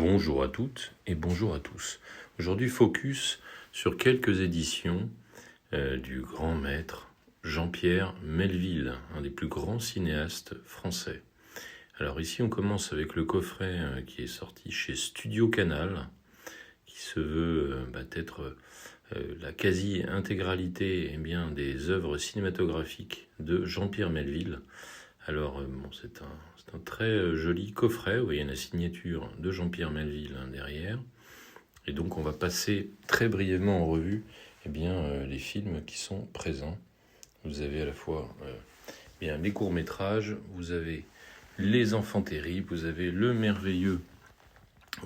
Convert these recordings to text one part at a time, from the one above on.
Bonjour à toutes et bonjour à tous. Aujourd'hui, focus sur quelques éditions du grand maître Jean-Pierre Melville, un des plus grands cinéastes français. Alors ici, on commence avec le coffret qui est sorti chez Studio Canal, qui se veut être la quasi-intégralité des œuvres cinématographiques de Jean-Pierre Melville. Alors, c'est un très joli coffret. Vous voyez la signature de Jean-Pierre Melville derrière. Et donc, on va passer très brièvement en revue les films qui sont présents. Vous avez à la fois les courts-métrages, vous avez Les Enfants Terribles, vous avez le merveilleux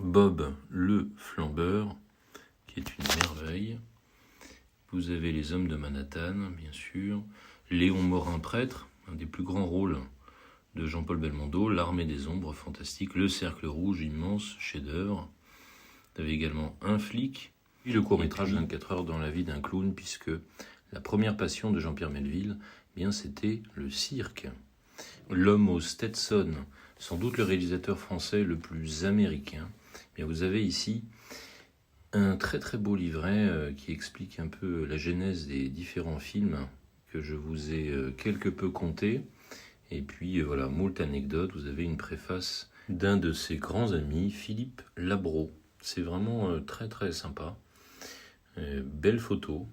Bob le Flambeur, qui est une merveille. Vous avez Les Hommes de Manhattan, bien sûr. Léon Morin, prêtre, un des plus grands rôles de Jean-Paul Belmondo, L'Armée des Ombres, fantastique, Le Cercle Rouge, immense chef-d'œuvre. Vous avez également Un flic, puis le court-métrage 24 heures dans la vie d'un clown, puisque la première passion de Jean-Pierre Melville, c'était le cirque. L'homme au Stetson, sans doute le réalisateur français le plus américain. Vous avez ici un très très beau livret qui explique un peu la genèse des différents films que je vous ai quelque peu contés. Et puis moult anecdotes. Vous avez une préface d'un de ses grands amis, Philippe Labro. C'est vraiment très très sympa. Belle photo.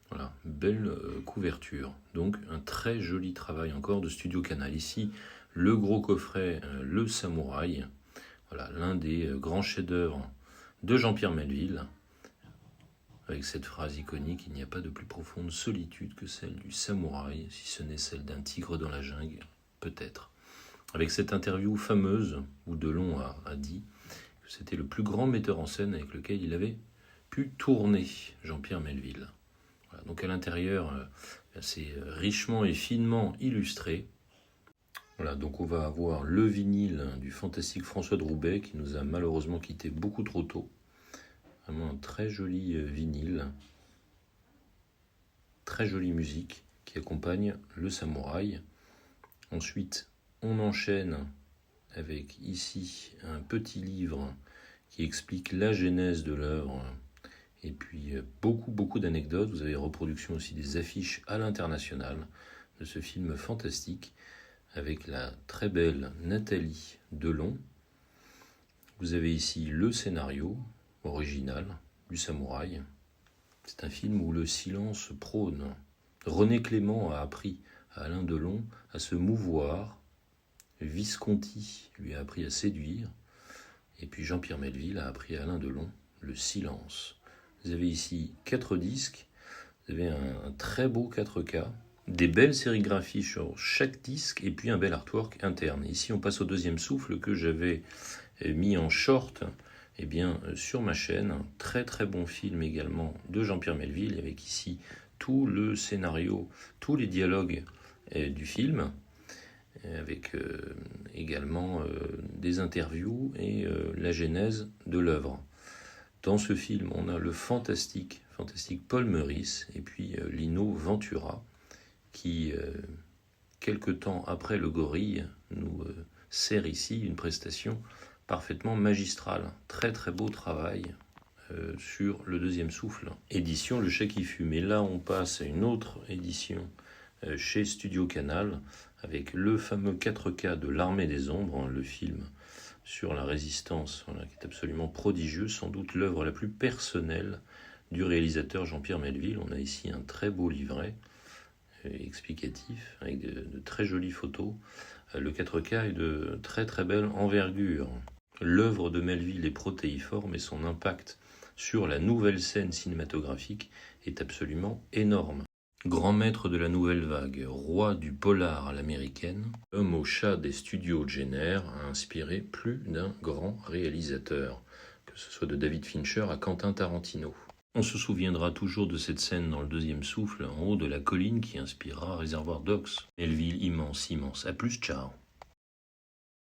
Voilà, belle couverture. Donc un très joli travail encore de Studio Canal. Ici, le gros coffret, Le Samouraï. Voilà, l'un des grands chefs-d'œuvre de Jean-Pierre Melville. Avec cette phrase iconique, il n'y a pas de plus profonde solitude que celle du samouraï, si ce n'est celle d'un tigre dans la jungle, peut-être. Avec cette interview fameuse, où Delon a dit que c'était le plus grand metteur en scène avec lequel il avait pu tourner, Jean-Pierre Melville. Voilà, donc à l'intérieur, c'est richement et finement illustré. Voilà, donc on va avoir le vinyle du fantastique François de Roubaix, qui nous a malheureusement quittés beaucoup trop tôt. Vraiment un très joli vinyle, très jolie musique qui accompagne le samouraï. Ensuite, on enchaîne avec ici un petit livre qui explique la genèse de l'œuvre et puis beaucoup d'anecdotes. Vous avez reproduction aussi des affiches à l'international de ce film fantastique avec la très belle Nathalie Delon. Vous avez ici le scénario original du samouraï. C'est un film où le silence prône. René Clément a appris à Alain Delon à se mouvoir. Visconti lui a appris à séduire. Et puis Jean-Pierre Melville a appris à Alain Delon le silence. Vous avez ici 4 disques. Vous avez un très beau 4K. Des belles sérigraphies sur chaque disque et puis un bel artwork interne. Ici, on passe au deuxième souffle que j'avais mis en short sur ma chaîne. Un très très bon film également de Jean-Pierre Melville, avec ici tout le scénario, tous les dialogues du film, avec également des interviews et la genèse de l'œuvre. Dans ce film, on a le fantastique Paul Meurice et puis Lino Ventura, qui, quelque temps après Le Gorille, nous sert ici une prestation parfaitement magistrale. Très très beau travail sur le deuxième souffle. Édition Le Chat qui fume. Et là, on passe à une autre édition chez Studio Canal, avec le fameux 4K de L'Armée des Ombres, le film sur la résistance, qui est absolument prodigieux, sans doute l'œuvre la plus personnelle du réalisateur Jean-Pierre Melville. On a ici un très beau livret explicatif, avec de très jolies photos. Le 4K est de très très belle envergure. L'œuvre de Melville est protéiforme et son impact sur la nouvelle scène cinématographique est absolument énorme. Grand maître de la nouvelle vague, roi du polar à l'américaine, l'homme au chat des studios Jenner a inspiré plus d'un grand réalisateur, que ce soit de David Fincher à Quentin Tarantino. On se souviendra toujours de cette scène dans le deuxième souffle, en haut de la colline, qui inspirera Réservoir Dogs. Melville immense. À plus, ciao.